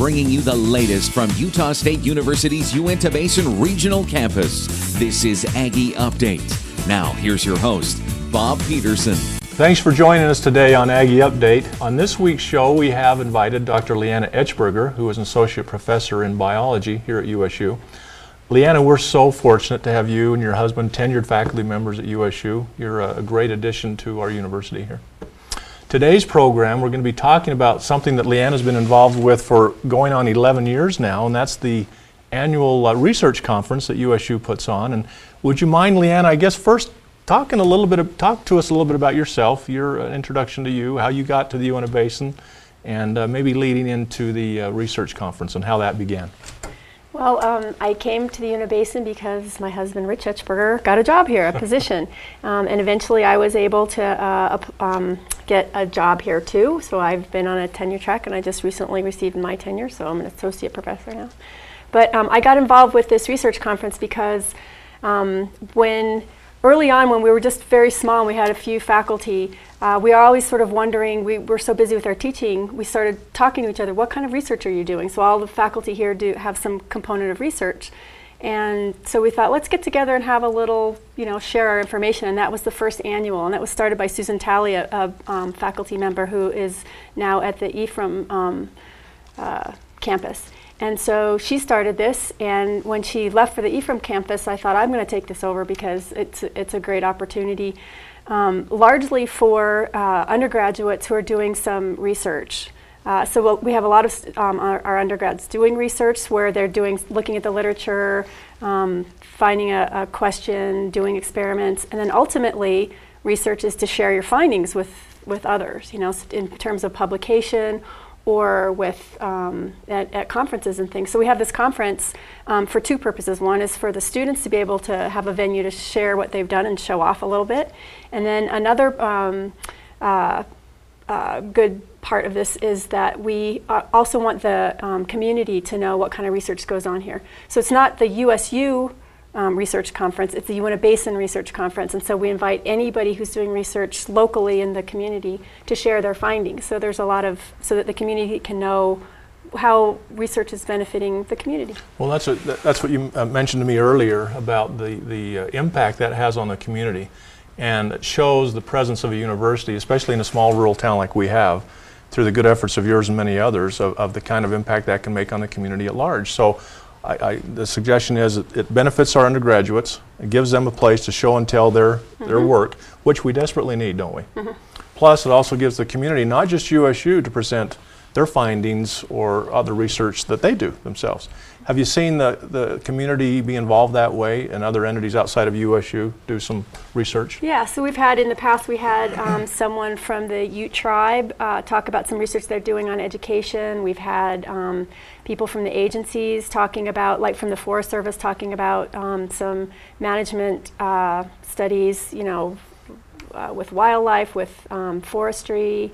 bringing you the latest from Utah State University's Uinta Basin Regional Campus. This is Aggie Update. Now, here's your host, Bob Peterson. Thanks for joining us today on Aggie Update. On this week's show, we have invited Dr. Lianna Etchberger, who is an associate professor in biology here at USU. Lianna, we're so fortunate to have you and your husband tenured faculty members at USU. You're a great addition to our university here. Today's program, we're going to be talking about something that Lianna's been involved with for going on 11 years now, and that's the annual research conference that USU puts on. And would you mind, Lianna, I guess first talk to us a little bit about yourself, your introduction to you, how you got to the Uinta Basin, and maybe leading into the research conference and how that began. Well, I came to the Uinta Basin because my husband, Rich Etchberger, got a job here, a position. And eventually I was able to get a job here too. So I've been on a tenure track, and I just recently received my tenure, so I'm an associate professor now. But I got involved with this research conference because early on, when we were just very small and we had a few faculty, we are always sort of wondering, we were so busy with our teaching, we started talking to each other, what kind of research are you doing? So all the faculty here do have some component of research. And so we thought, let's get together and have a little, share our information. And that was the first annual. And that was started by Susan Talley, a faculty member who is now at the Ephraim campus. And so she started this, and when she left for the Ephraim campus, I thought, I'm going to take this over because it's a great opportunity, largely for undergraduates who are doing some research. So we have a lot of our undergrads doing research where they're looking at the literature, finding a question, doing experiments, and then ultimately research is to share your findings with others, in terms of publication or with at conferences and things. So we have this conference for two purposes. One is for the students to be able to have a venue to share what they've done and show off a little bit. And then another good part of this is that we also want the community to know what kind of research goes on here. So it's not the USU research conference, it's the Uinta Basin Research Conference, and so we invite anybody who's doing research locally in the community to share their findings. So there's so that the community can know how research is benefiting the community. Well, that's what you mentioned to me earlier about the impact that has on the community, and it shows the presence of a university, especially in a small rural town like we have, through the good efforts of yours and many others, of the kind of impact that can make on the community at large. So the suggestion is it benefits our undergraduates. It gives them a place to show and tell their work, which we desperately need, don't we? Plus, it also gives the community, not just USU, to present their findings or other research that they do themselves. Have you seen the community be involved that way and other entities outside of USU do some research? Yeah, so in the past we had someone from the Ute tribe talk about some research they're doing on education. We've had people from the agencies talking about, like from the Forest Service, talking about some management studies, with wildlife, with forestry.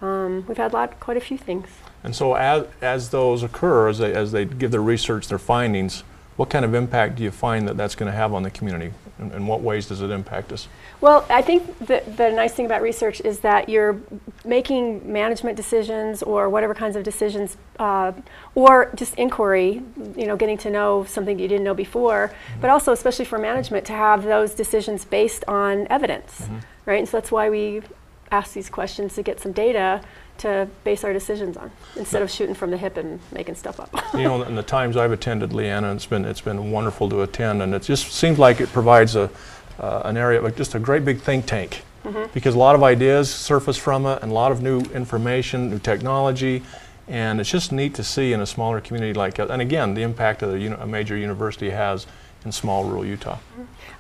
We've had quite a few things. And so as those occur, as they give their research, their findings, what kind of impact do you find that's going to have on the community? In what ways does it impact us? Well, I think the nice thing about research is that you're making management decisions or whatever kinds of decisions, or just inquiry, getting to know something you didn't know before, but also especially for management to have those decisions based on evidence, right? And so that's why we ask these questions, to get some data to base our decisions on, instead of shooting from the hip and making stuff up. In the times I've attended, Lianna, it's been wonderful to attend, and it just seems like it provides an area, like just a great big think tank, because a lot of ideas surface from it, and a lot of new information, new technology, and it's just neat to see in a smaller community like it. And again, the impact that a major university has in small rural Utah.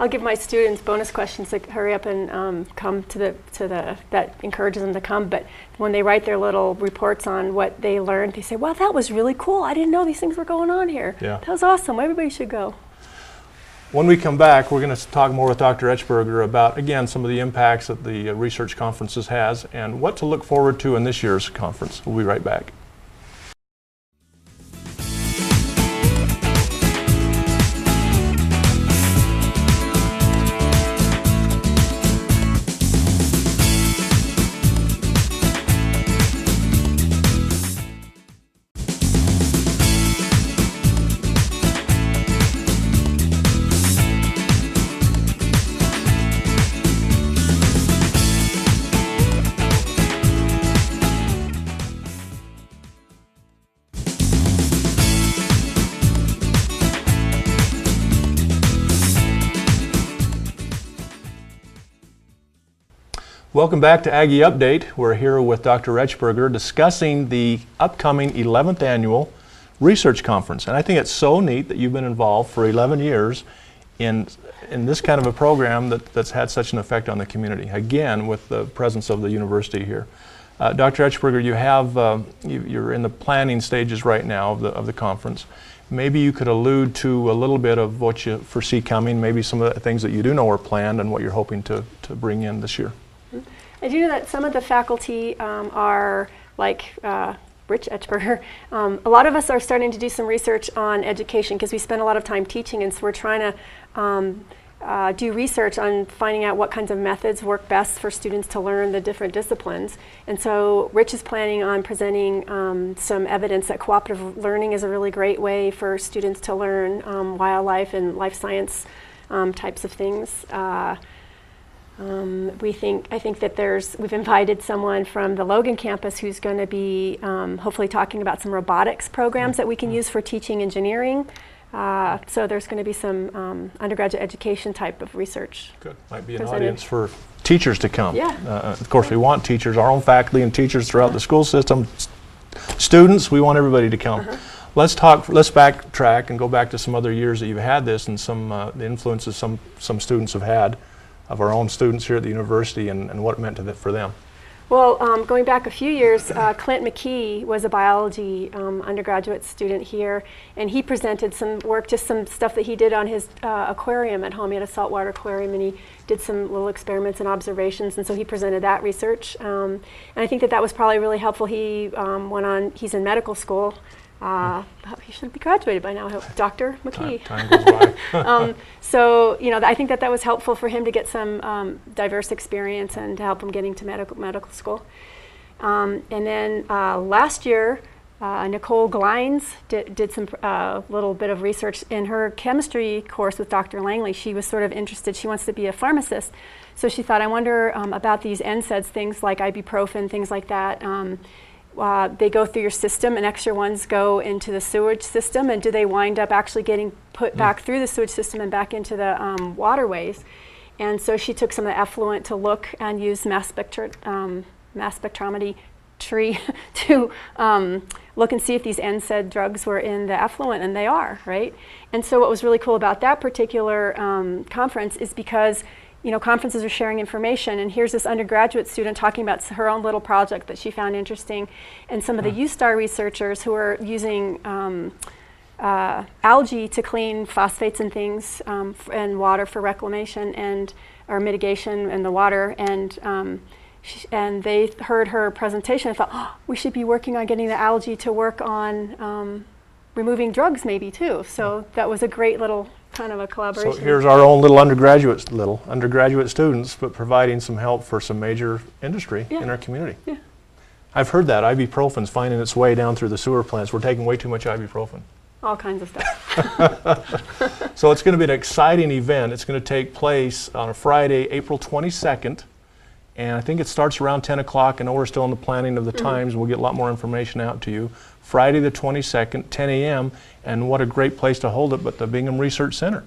I'll give my students bonus questions to hurry up and come that encourages them to come. But when they write their little reports on what they learned, they say, wow, that was really cool. I didn't know these things were going on here. Yeah. That was awesome. Everybody should go. When we come back, we're going to talk more with Dr. Etchberger about, again, some of the impacts that the research conferences has and what to look forward to in this year's conference. We'll be right back. Welcome back to Aggie Update. We're here with Dr. Etchberger discussing the upcoming 11th Annual Research Conference. And I think it's so neat that you've been involved for 11 years in this kind of a program that's had such an effect on the community, again, with the presence of the university here. Dr. Etchberger, you're in the planning stages right now of the conference. Maybe you could allude to a little bit of what you foresee coming, maybe some of the things that you do know are planned and what you're hoping to bring in this year. I do know that some of the faculty are like Rich Etchberger. A lot of us are starting to do some research on education because we spend a lot of time teaching, and so we're trying to do research on finding out what kinds of methods work best for students to learn the different disciplines. And so Rich is planning on presenting some evidence that cooperative learning is a really great way for students to learn wildlife and life science types of things. I think that we've invited someone from the Logan campus who's going to be hopefully talking about some robotics programs that we can use for teaching engineering. So there's going to be some undergraduate education type of research. Good. Might be an audience for teachers to come. Yeah. Of course, we want teachers, our own faculty and teachers throughout the school system. Students, we want everybody to come. Let's backtrack and go back to some other years that you've had this and some the influences some students have had of our own students here at the university and what it meant for them. Well, going back a few years, Clint McKee was a biology undergraduate student here, and he presented some work, just some stuff that he did on his aquarium at home. He had a saltwater aquarium, and he did some little experiments and observations, and so he presented that research. And I think that was probably really helpful. He he's in medical school. He should be graduated by now, Dr. McKee. Time goes by. So, I think that was helpful for him to get some diverse experience and to help him getting to medical school. And then last year, Nicole Glines did some little bit of research in her chemistry course with Dr. Langley. She was sort of interested. She wants to be a pharmacist. So she thought, I wonder about these NSAIDs, things like ibuprofen, things like that. They go through your system, and extra ones go into the sewage system, and do they wind up actually getting put back through the sewage system and back into the waterways? And so she took some of the effluent to look and use mass spectrometry to look and see if these NSAID drugs were in the effluent, and they are, right? And so what was really cool about that particular conference is because conferences are sharing information, and here's this undergraduate student talking about her own little project that she found interesting, and some of the USTAR researchers who are using algae to clean phosphates and things and water for reclamation or mitigation in the water, and they heard her presentation and thought, oh, we should be working on getting the algae to work on removing drugs maybe too. So that was a great little kind of a collaboration. So here's our own little undergraduate students, but providing some help for some major industry in our community. Yeah. I've heard that ibuprofen's finding its way down through the sewer plants. We're taking way too much ibuprofen. All kinds of stuff. So it's going to be an exciting event. It's going to take place on a Friday, April 22nd, and I think it starts around 10 o'clock. I know we're still in the planning of the times, and we'll get a lot more information out to you. Friday the 22nd, 10 a.m., and what a great place to hold it, but the Bingham Research Center.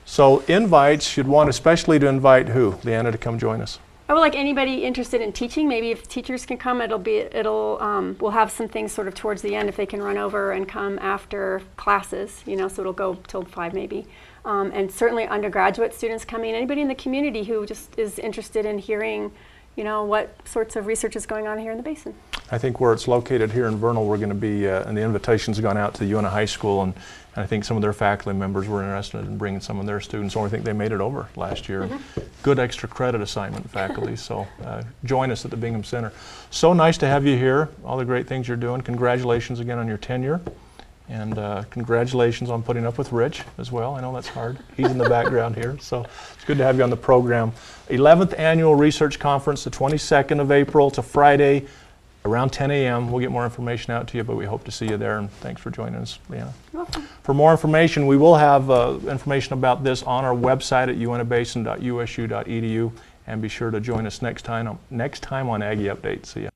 So invites, you'd want especially to invite who, Lianna, to come join us? I would like anybody interested in teaching. Maybe if teachers can come, we'll have some things sort of towards the end if they can run over and come after classes, so it'll go till 5 maybe. And certainly undergraduate students coming, anybody in the community who just is interested in hearing, what sorts of research is going on here in the basin. I think where it's located here in Vernal, we're going to be, and the invitation's gone out to UNA High School, and I think some of their faculty members were interested in bringing some of their students, or I think they made it over last year. Good extra credit assignment faculty, so join us at the Bingham Center. So nice to have you here, all the great things you're doing. Congratulations again on your tenure, and congratulations on putting up with Rich as well. I know that's hard. He's in the background here, so it's good to have you on the program. 11th Annual Research Conference, the 22nd of April. It's a Friday, around 10 a.m. We'll get more information out to you, but we hope to see you there, and thanks for joining us, Lianna. You're welcome. For more information, we will have information about this on our website at unabasin.usu.edu, and be sure to join us next time on Aggie Update. See ya.